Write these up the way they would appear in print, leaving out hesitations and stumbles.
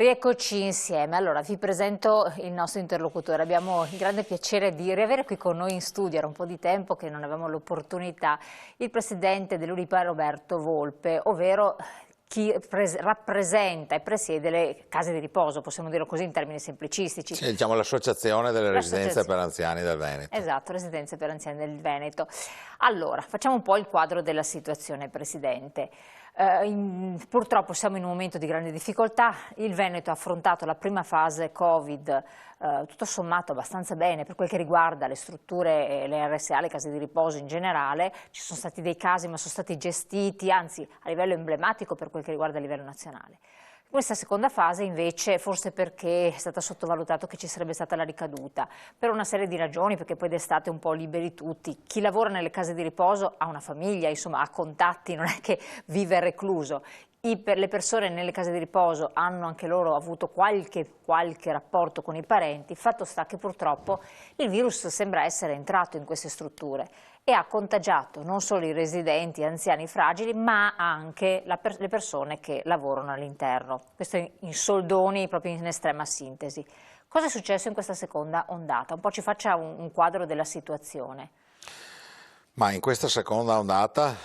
Rieccoci insieme. Allora, vi presento il nostro interlocutore. Abbiamo il grande piacere di riavere qui con noi in studio, era un po' di tempo che non avevamo l'opportunità, il presidente dell'Unipa Roberto Volpe, ovvero chi rappresenta e presiede le case di riposo, possiamo dirlo così in termini semplicistici. Sì, diciamo l'associazione delle residenze per anziani del Veneto. Esatto, residenze per anziani del Veneto. Allora, facciamo un po' il quadro della situazione, Presidente. Purtroppo siamo in un momento di grande difficoltà, il Veneto ha affrontato la prima fase Covid tutto sommato abbastanza bene per quel che riguarda le strutture, le RSA, le case di riposo in generale. Ci sono stati dei casi ma sono stati gestiti, anzi a livello emblematico per quel che riguarda il livello nazionale. Questa seconda fase invece, forse perché è stata sottovalutato che ci sarebbe stata la ricaduta, per una serie di ragioni, perché poi d'estate un po' liberi tutti. Chi lavora nelle case di riposo ha una famiglia, insomma ha contatti, non è che vive recluso. Le persone nelle case di riposo hanno anche loro avuto qualche rapporto con i parenti. Fatto sta che purtroppo il virus sembra essere entrato in queste strutture e ha contagiato non solo i residenti, anziani fragili, ma anche le persone che lavorano all'interno. Questo in soldoni, proprio in estrema sintesi. Cosa è successo in questa seconda ondata? Un po' ci faccia un quadro della situazione. Ma in questa seconda ondata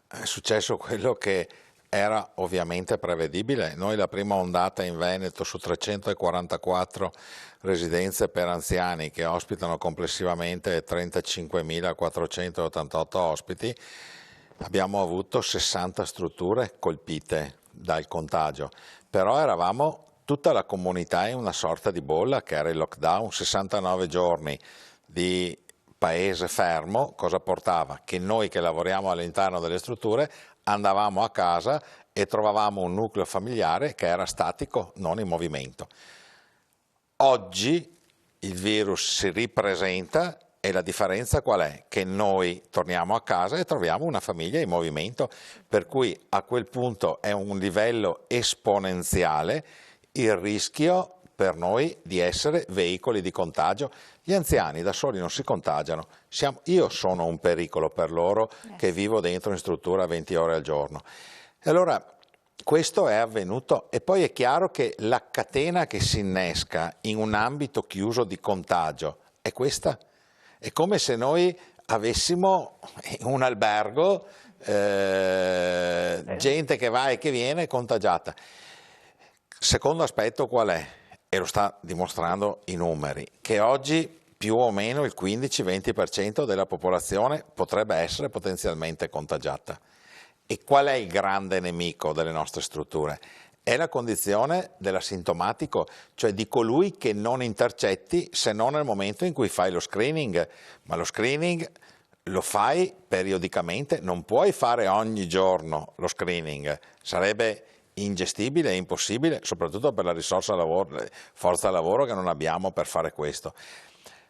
è successo quello che era ovviamente prevedibile. Noi la prima ondata in Veneto su 344 residenze per anziani che ospitano complessivamente 35.488 ospiti, abbiamo avuto 60 strutture colpite dal contagio, però eravamo tutta la comunità in una sorta di bolla che era il lockdown, 69 giorni di paese fermo. Cosa portava? Che noi che lavoriamo all'interno delle strutture andavamo a casa e trovavamo un nucleo familiare che era statico, non in movimento. Oggi il virus si ripresenta e la differenza qual è? Che noi torniamo a casa e troviamo una famiglia in movimento, per cui a quel punto è un livello esponenziale il rischio per noi di essere veicoli di contagio. Gli anziani da soli non si contagiano, io sono un pericolo per loro che vivo dentro in struttura 20 ore al giorno. E allora questo è avvenuto e poi è chiaro che la catena che si innesca in un ambito chiuso di contagio è questa. È come se noi avessimo in un albergo gente che va e che viene contagiata. Secondo aspetto qual è? E lo sta dimostrando i numeri, che oggi più o meno il 15-20% della popolazione potrebbe essere potenzialmente contagiata. E qual è il grande nemico delle nostre strutture? È la condizione dell'asintomatico, cioè di colui che non intercetti se non nel momento in cui fai lo screening, ma lo screening lo fai periodicamente, non puoi fare ogni giorno lo screening, sarebbe ingestibile e impossibile, soprattutto per la forza lavoro che non abbiamo per fare questo.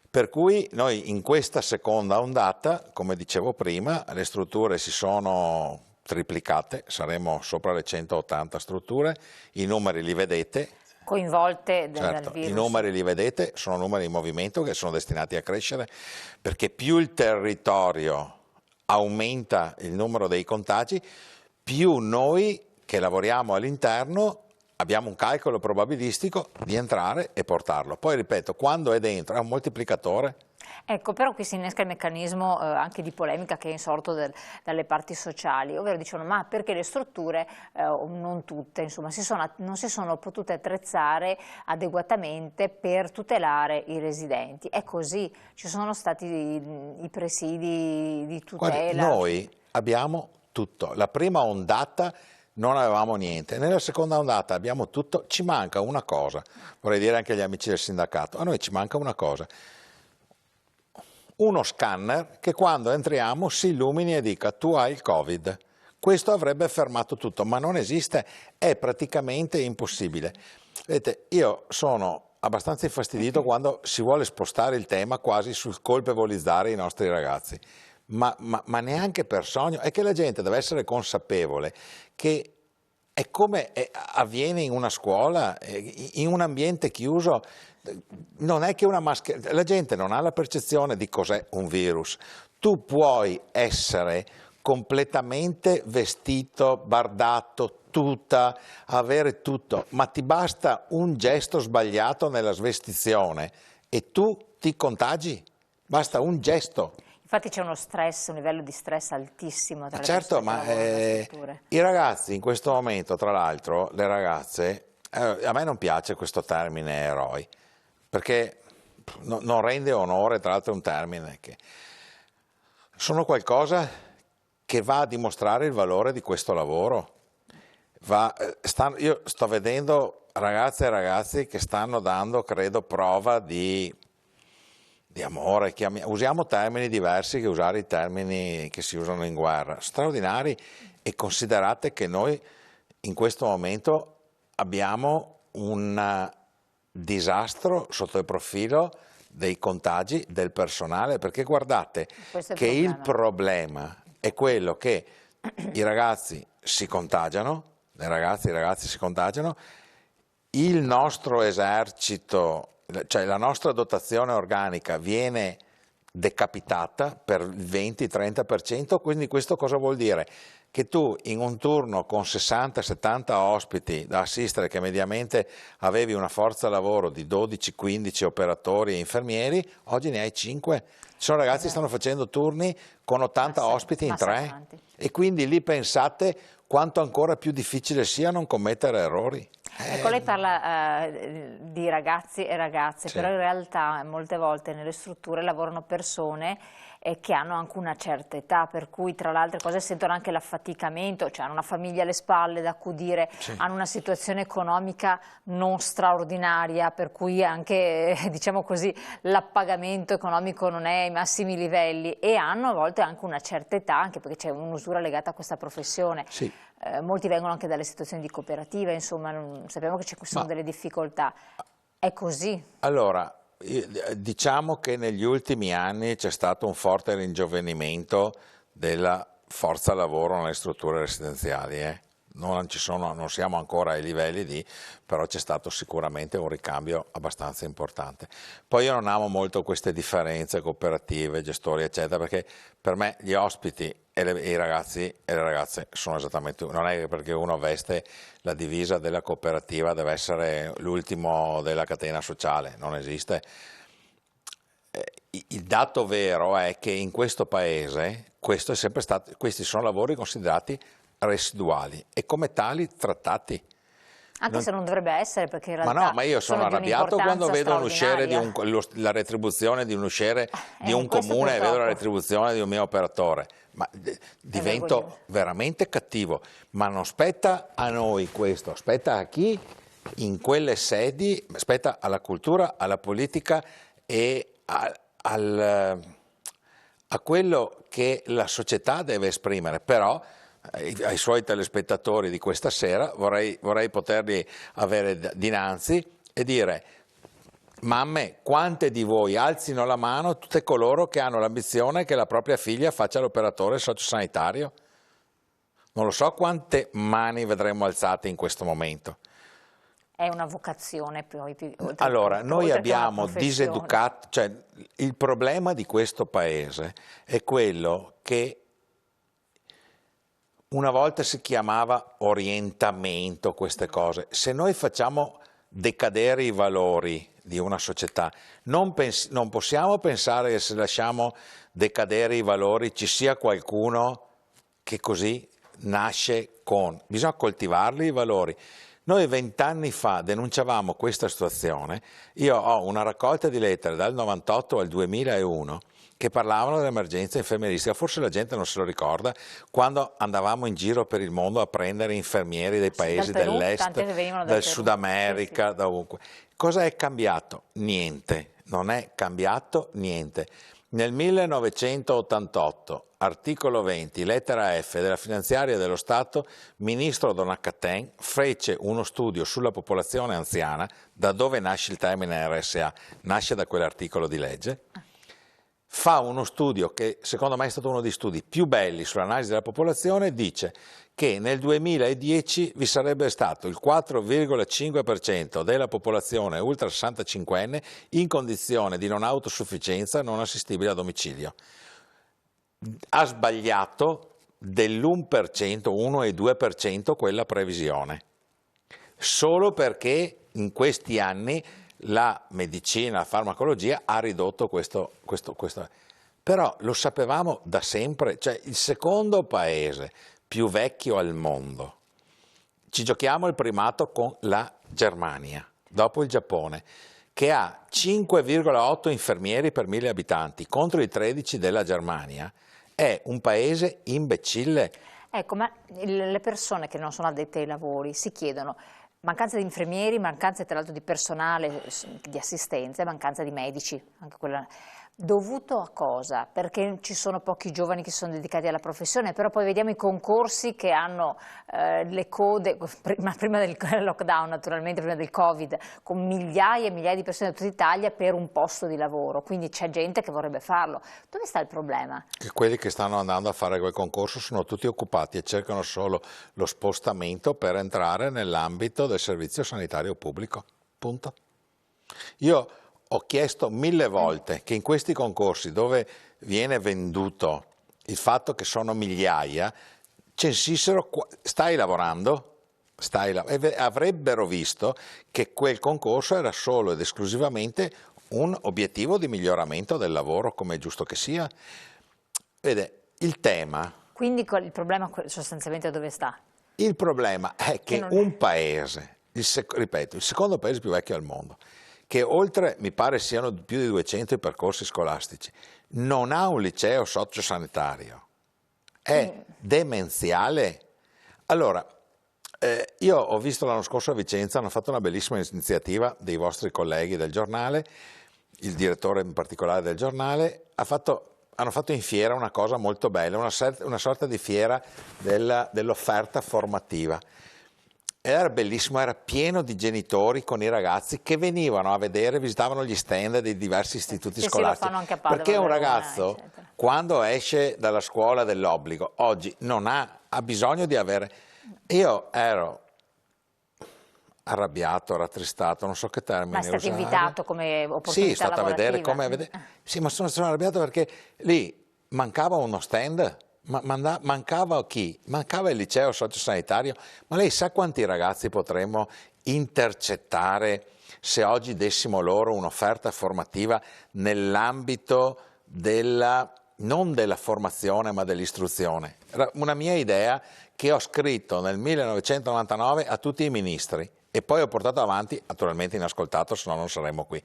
Per cui noi in questa seconda ondata, come dicevo prima, le strutture si sono triplicate, saremo sopra le 180 strutture, i numeri li vedete. Coinvolte dal virus. I numeri li vedete, sono numeri in movimento che sono destinati a crescere, perché più il territorio aumenta il numero dei contagi, più noi che lavoriamo all'interno abbiamo un calcolo probabilistico di entrare e portarlo. Poi ripeto, quando è dentro è un moltiplicatore. Ecco, però qui si innesca il meccanismo anche di polemica che è insorto dalle parti sociali, ovvero dicono ma perché le strutture, non tutte, insomma, non si sono potute attrezzare adeguatamente per tutelare i residenti. È così, ci sono stati i presidi di tutela. Guardi, noi abbiamo tutto, la prima ondata non avevamo niente, nella seconda ondata abbiamo tutto, ci manca una cosa, vorrei dire anche agli amici del sindacato, a noi ci manca una cosa, uno scanner che quando entriamo si illumini e dica tu hai il Covid. Questo avrebbe fermato tutto, ma non esiste, è praticamente impossibile. Vedete, io sono abbastanza infastidito quando si vuole spostare il tema quasi sul colpevolizzare i nostri ragazzi. Ma neanche per sogno, è che la gente deve essere consapevole che è come avviene in una scuola, in un ambiente chiuso, non è che una mascherina, la gente non ha la percezione di cos'è un virus. Tu puoi essere completamente vestito, bardato, tuta, avere tutto, ma ti basta un gesto sbagliato nella svestizione e tu ti contagi, basta un gesto. Infatti c'è uno stress, un livello di stress altissimo tra le Certo, persone che lavorano nelle strutture. i ragazzi in questo momento, tra l'altro, le ragazze, a me non piace questo termine eroi, perché non rende onore, tra l'altro è un termine che sono qualcosa che va a dimostrare il valore di questo lavoro. Io sto vedendo ragazze e ragazzi che stanno dando, credo, prova di amore, usiamo termini diversi che usare i termini che si usano in guerra, straordinari, e considerate che noi in questo momento abbiamo un disastro sotto il profilo dei contagi del personale, perché guardate che il problema è quello che i ragazzi si contagiano, le ragazze e i ragazzi si contagiano, il nostro esercito, cioè la nostra dotazione organica viene decapitata per il 20-30%, quindi questo cosa vuol dire? Che tu in un turno con 60-70 ospiti da assistere, che mediamente avevi una forza lavoro di 12-15 operatori e infermieri, oggi ne hai 5. Ci sono ragazzi che stanno facendo turni con 80 ospiti in 3 e quindi lì pensate quanto ancora più difficile sia non commettere errori. Ecco, lei parla di ragazzi e ragazze, Sì. però in realtà molte volte nelle strutture lavorano persone che hanno anche una certa età, per cui tra le altre cose sentono anche l'affaticamento, cioè hanno una famiglia alle spalle da accudire, Sì. hanno una situazione economica non straordinaria, per cui anche, diciamo così, l'appagamento economico non è ai massimi livelli, e hanno a volte anche una certa età, anche perché c'è un'usura legata a questa professione. Sì. Molti vengono anche dalle situazioni di cooperativa, insomma, sappiamo che ci sono delle difficoltà. È così? Allora, diciamo che negli ultimi anni c'è stato un forte ringiovanimento della forza lavoro nelle strutture residenziali. Non siamo ancora ai livelli però c'è stato sicuramente un ricambio abbastanza importante. Poi io non amo molto queste differenze cooperative, gestori eccetera, perché per me gli ospiti e i ragazzi e le ragazze sono esattamente, non è che perché uno veste la divisa della cooperativa deve essere l'ultimo della catena sociale, non esiste. Il dato vero è che in questo paese questi sono lavori considerati residuali e come tali trattati. Anche se non dovrebbe essere, perché in realtà ma io sono arrabbiato quando vedo un usciere la retribuzione di un usciere di un comune e vedo la retribuzione di un mio operatore. Ma divento veramente cattivo. Ma non spetta a noi questo, spetta a chi in quelle sedi, spetta alla cultura, alla politica e a quello che la società deve esprimere. Però ai suoi telespettatori di questa sera vorrei poterli avere dinanzi e dire: mamme, quante di voi alzino la mano tutte coloro che hanno l'ambizione che la propria figlia faccia l'operatore sociosanitario? Non lo so quante mani vedremo alzate in questo momento. È una vocazione poi. Allora, noi abbiamo diseducato, cioè il problema di questo paese è quello che una volta si chiamava orientamento, queste cose. Se noi facciamo decadere i valori di una società, non possiamo pensare che se lasciamo decadere i valori ci sia qualcuno che così nasce con. Bisogna coltivarli i valori. Noi 20 anni fa denunciavamo questa situazione. Io ho una raccolta di lettere dal 98 al 2001 che parlavano dell'emergenza infermieristica. Forse la gente non se lo ricorda, quando andavamo in giro per il mondo a prendere infermieri dei paesi dell'est, del Sud America, da ovunque. Cosa è cambiato? Niente, non è cambiato niente. Nel 1988, articolo 20, lettera F della finanziaria dello Stato, ministro Donat-Cattin fece uno studio sulla popolazione anziana, da dove nasce il termine RSA, nasce da quell'articolo di legge. Fa uno studio che secondo me è stato uno dei studi più belli sull'analisi della popolazione, dice che nel 2010 vi sarebbe stato il 4,5% della popolazione ultra 65enne in condizione di non autosufficienza non assistibile a domicilio. Ha sbagliato dell'1%, 1 e 2% quella previsione, solo perché in questi anni la medicina, la farmacologia ha ridotto questo. Però lo sapevamo da sempre, cioè il secondo paese più vecchio al mondo, ci giochiamo il primato con la Germania, dopo il Giappone, che ha 5,8 infermieri per 1000 abitanti contro i 13 della Germania, è un paese imbecille. Ecco, ma le persone che non sono addette ai lavori si chiedono mancanza di infermieri, mancanza tra l'altro di personale, di assistenza e mancanza di medici, anche quella. Dovuto a cosa? Perché ci sono pochi giovani che sono dedicati alla professione, però poi vediamo i concorsi che hanno le code, prima del lockdown naturalmente, prima del Covid, con migliaia e migliaia di persone da tutta Italia per un posto di lavoro, quindi c'è gente che vorrebbe farlo. Dove sta il problema? Che quelli che stanno andando a fare quel concorso sono tutti occupati e cercano solo lo spostamento per entrare nell'ambito del servizio sanitario pubblico, punto. Io ho chiesto 1000 volte che in questi concorsi dove viene venduto il fatto che sono migliaia, censissero, stai lavorando? Avrebbero visto che quel concorso era solo ed esclusivamente un obiettivo di miglioramento del lavoro, come è giusto che sia. Vede, il tema... Quindi il problema sostanzialmente dove sta? Il problema è che un paese, ripeto, il secondo paese più vecchio al mondo, che oltre, mi pare siano più di 200 i percorsi scolastici, non ha un liceo sociosanitario, è demenziale. Allora, io ho visto l'anno scorso a Vicenza, hanno fatto una bellissima iniziativa dei vostri colleghi del giornale, il direttore in particolare del giornale, hanno fatto in fiera una cosa molto bella, una sorta di fiera dell'offerta formativa. Era bellissimo, era pieno di genitori con i ragazzi che venivano a vedere, visitavano gli stand dei diversi istituti scolastici. Lo fanno anche a Padova, perché un ragazzo, quando esce dalla scuola dell'obbligo, oggi non ha bisogno di avere... Io ero arrabbiato, rattristato, non so che termine usare. Ma è stato invitato come opportunità lavorativa? Sì, ma sono arrabbiato perché lì mancava uno stand. Mancava chi? Mancava il liceo sociosanitario, ma lei sa quanti ragazzi potremmo intercettare se oggi dessimo loro un'offerta formativa nell'ambito non della formazione ma dell'istruzione? Era una mia idea che ho scritto nel 1999 a tutti i ministri e poi ho portato avanti, naturalmente inascoltato, se no non saremmo qui,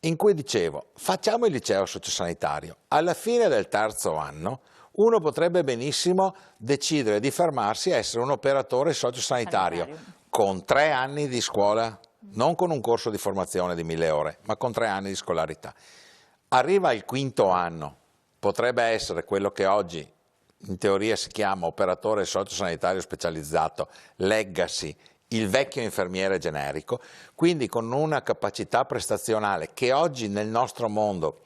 in cui dicevo facciamo il liceo sociosanitario, alla fine del terzo anno uno potrebbe benissimo decidere di fermarsi a essere un operatore sociosanitario con 3 anni di scuola, non con un corso di formazione di 1000 ore, ma con 3 anni di scolarità. Arriva il quinto anno, potrebbe essere quello che oggi in teoria si chiama operatore sociosanitario specializzato, leggasi il vecchio infermiere generico, quindi con una capacità prestazionale che oggi nel nostro mondo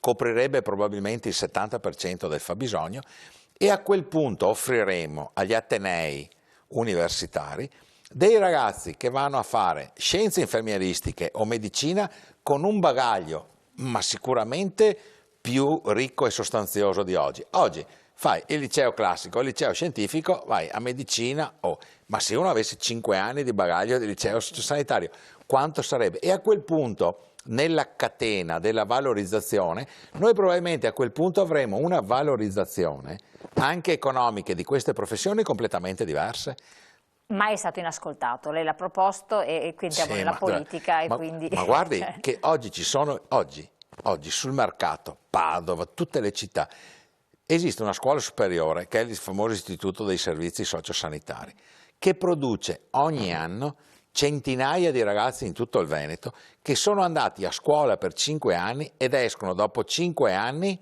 coprirebbe probabilmente il 70% del fabbisogno, e a quel punto offriremo agli atenei universitari dei ragazzi che vanno a fare scienze infermieristiche o medicina con un bagaglio, ma sicuramente più ricco e sostanzioso di oggi. Oggi fai il liceo classico, il liceo scientifico, vai a medicina, ma se uno avesse 5 anni di bagaglio di liceo sociosanitario, quanto sarebbe? E a quel punto, nella catena della valorizzazione, noi probabilmente a quel punto avremo una valorizzazione anche economica di queste professioni completamente diverse. Ma è stato inascoltato, lei l'ha proposto e quindi siamo nella politica. Ma guardi che oggi ci sono, oggi sul mercato, Padova, tutte le città, esiste una scuola superiore che è il famoso Istituto dei Servizi Sociosanitari, che produce ogni anno centinaia di ragazzi in tutto il Veneto che sono andati a scuola per 5 anni ed escono dopo 5 anni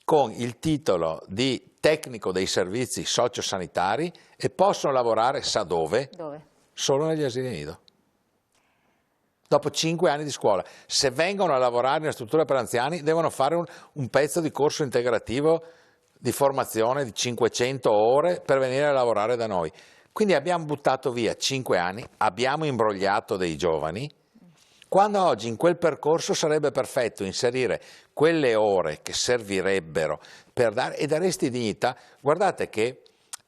con il titolo di tecnico dei servizi sociosanitari e possono lavorare, sa dove? Dove? Solo negli asili nido. Dopo 5 anni di scuola. Se vengono a lavorare nella struttura per anziani devono fare un pezzo di corso integrativo di formazione di 500 ore per venire a lavorare da noi. Quindi abbiamo buttato via 5 anni, abbiamo imbrogliato dei giovani. quando oggi in quel percorso sarebbe perfetto inserire quelle ore che servirebbero per dare, e daresti dignità. Guardate che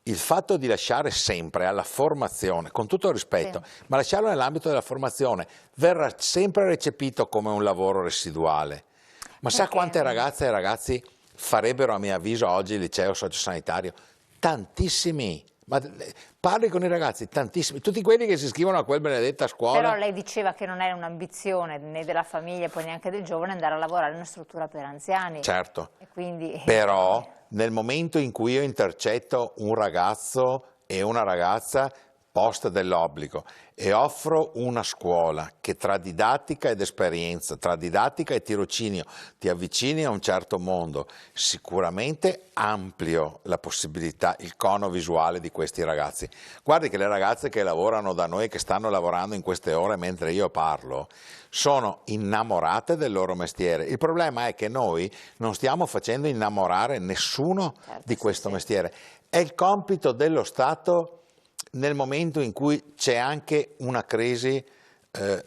il fatto di lasciare sempre alla formazione, con tutto il rispetto, Sì. ma lasciarlo nell'ambito della formazione, verrà sempre recepito come un lavoro residuale. Ma sa quante ragazze e ragazzi farebbero, a mio avviso, oggi il liceo sociosanitario? Tantissimi. Ma parli con i ragazzi, tantissimi, tutti quelli che si iscrivono a quel benedetta scuola. Però lei diceva che non è un'ambizione né della famiglia, poi neanche del giovane, andare a lavorare in una struttura per anziani. Certo, E quindi... però nel momento in cui io intercetto un ragazzo e una ragazza post dell'obbligo e offro una scuola che tra didattica ed esperienza, tra didattica e tirocinio ti avvicini a un certo mondo, sicuramente amplio la possibilità, il cono visuale di questi ragazzi. Guardi che le ragazze che lavorano da noi, che stanno lavorando in queste ore mentre io parlo, sono innamorate del loro mestiere. Il problema è che noi non stiamo facendo innamorare nessuno di questo mestiere. È il compito dello Stato, nel momento in cui c'è anche una crisi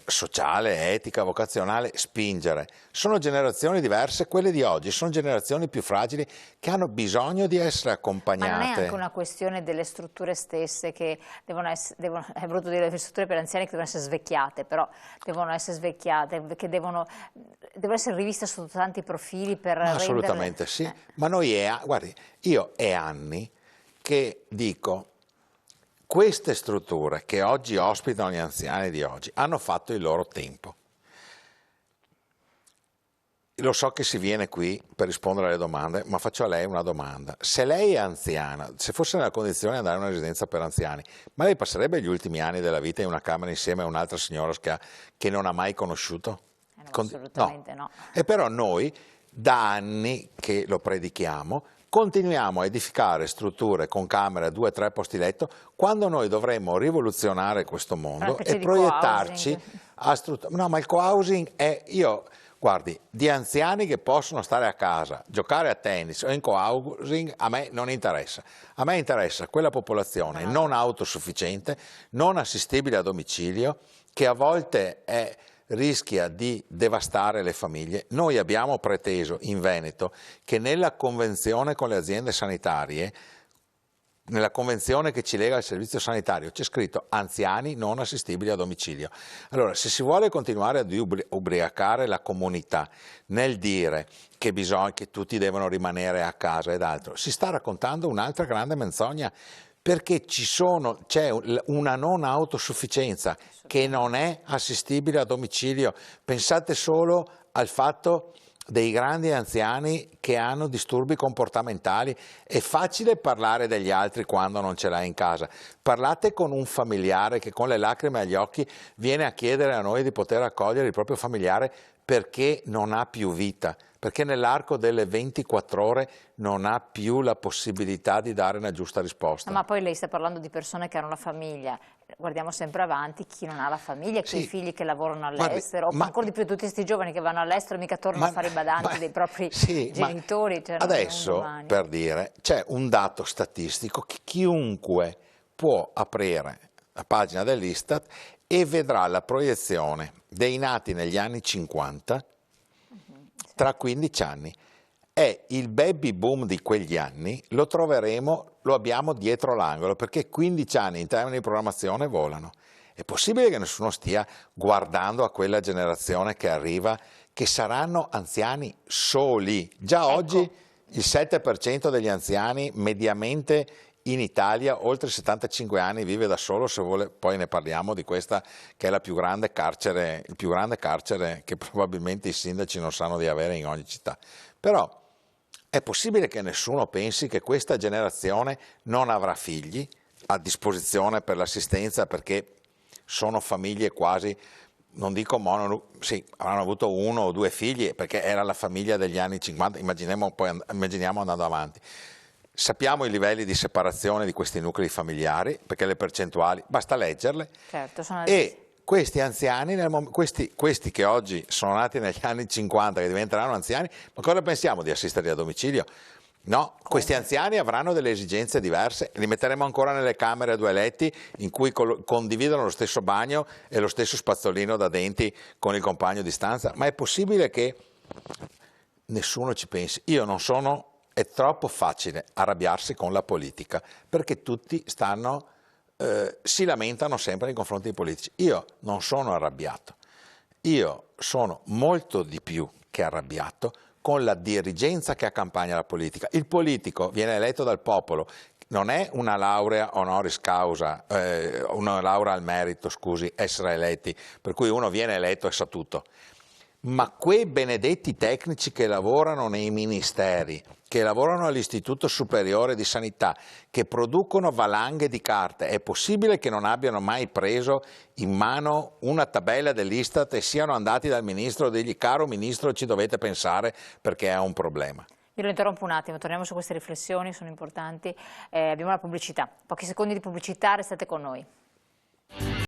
sociale, etica, vocazionale, spingere. Sono generazioni diverse, quelle di oggi sono generazioni più fragili che hanno bisogno di essere accompagnate. Ma non è anche una questione delle strutture stesse che devono essere, è brutto dire le strutture per anziani che devono essere svecchiate, però devono essere svecchiate, che devono essere riviste sotto tanti profili per assolutamente renderle... sì, ma noi guardi, io è anni che dico, queste strutture che oggi ospitano gli anziani di oggi hanno fatto il loro tempo. Lo so che si viene qui per rispondere alle domande, ma faccio a lei una domanda. Se lei è anziana, se fosse nella condizione di andare a una residenza per anziani, ma lei passerebbe gli ultimi anni della vita in una camera insieme a un'altra signora che non ha mai conosciuto? No, assolutamente no. E però noi, da anni che lo predichiamo, continuiamo a edificare strutture con camere a 2-3 posti letto, quando noi dovremmo rivoluzionare questo mondo e proiettarci a strutture. No, ma il co-housing è, guardi, di anziani che possono stare a casa, giocare a tennis o in co-housing, a me non interessa. A me interessa quella popolazione non autosufficiente, non assistibile a domicilio, che a volte rischia di devastare le famiglie. Noi abbiamo preteso in Veneto che nella convenzione con le aziende sanitarie, nella convenzione che ci lega al servizio sanitario, c'è scritto anziani non assistibili a domicilio. Allora, se si vuole continuare ad ubriacare la comunità nel dire che tutti devono rimanere a casa ed altro, si sta raccontando un'altra grande menzogna, perché c'è una non autosufficienza che non è assistibile a domicilio. Pensate solo al fatto dei grandi anziani che hanno disturbi comportamentali. È facile parlare degli altri quando non ce l'hai in casa. Parlate con un familiare che con le lacrime agli occhi viene a chiedere a noi di poter accogliere il proprio familiare perché non ha più vita, perché nell'arco delle 24 ore non ha più la possibilità di dare una giusta risposta. Ma poi lei sta parlando di persone che hanno la famiglia, guardiamo sempre avanti, chi non ha la famiglia, chi ha i figli che lavorano all'estero, ma ancora di più tutti questi giovani che vanno all'estero e mica tornano a fare i badanti dei propri genitori. Cioè adesso, per dire, c'è un dato statistico che chiunque può aprire la pagina dell'Istat e vedrà la proiezione dei nati negli anni 50 tra 15 anni. È il baby boom di quegli anni, lo abbiamo dietro l'angolo, perché 15 anni in termini di programmazione volano. È possibile che nessuno stia guardando a quella generazione che arriva, che saranno anziani soli. Già oggi il 7% degli anziani mediamente in Italia oltre i 75 anni vive da solo, se vuole poi ne parliamo di questa che è il più grande carcere che probabilmente i sindaci non sanno di avere in ogni città. Però è possibile che nessuno pensi che questa generazione non avrà figli a disposizione per l'assistenza, perché sono famiglie quasi, non dico sì, avranno avuto 1 o 2 figli perché era la famiglia degli anni 50, immaginiamo andando avanti. Sappiamo i livelli di separazione di questi nuclei familiari, perché le percentuali, basta leggerle, certo, e questi anziani, questi che oggi sono nati negli anni 50, che diventeranno anziani, ma cosa pensiamo di assisterli a domicilio? No, questi anziani avranno delle esigenze diverse, li metteremo ancora nelle camere a 2 letti in cui condividono lo stesso bagno e lo stesso spazzolino da denti con il compagno di stanza, ma è possibile che nessuno ci pensi? È troppo facile arrabbiarsi con la politica, perché tutti si lamentano sempre nei confronti dei politici. Io non sono arrabbiato, io sono molto di più che arrabbiato con la dirigenza che accompagna la politica. Il politico viene eletto dal popolo, non è una laurea honoris causa, una laurea al merito, scusi, essere eletti, per cui uno viene eletto e sa tutto. Ma quei benedetti tecnici che lavorano nei ministeri, che lavorano all'Istituto Superiore di Sanità, che producono valanghe di carte, è possibile che non abbiano mai preso in mano una tabella dell'Istat e siano andati dal Ministro e dirgli: caro Ministro, ci dovete pensare perché è un problema? Io lo interrompo un attimo, torniamo su queste riflessioni, sono importanti. Abbiamo la pubblicità, pochi secondi di pubblicità, restate con noi.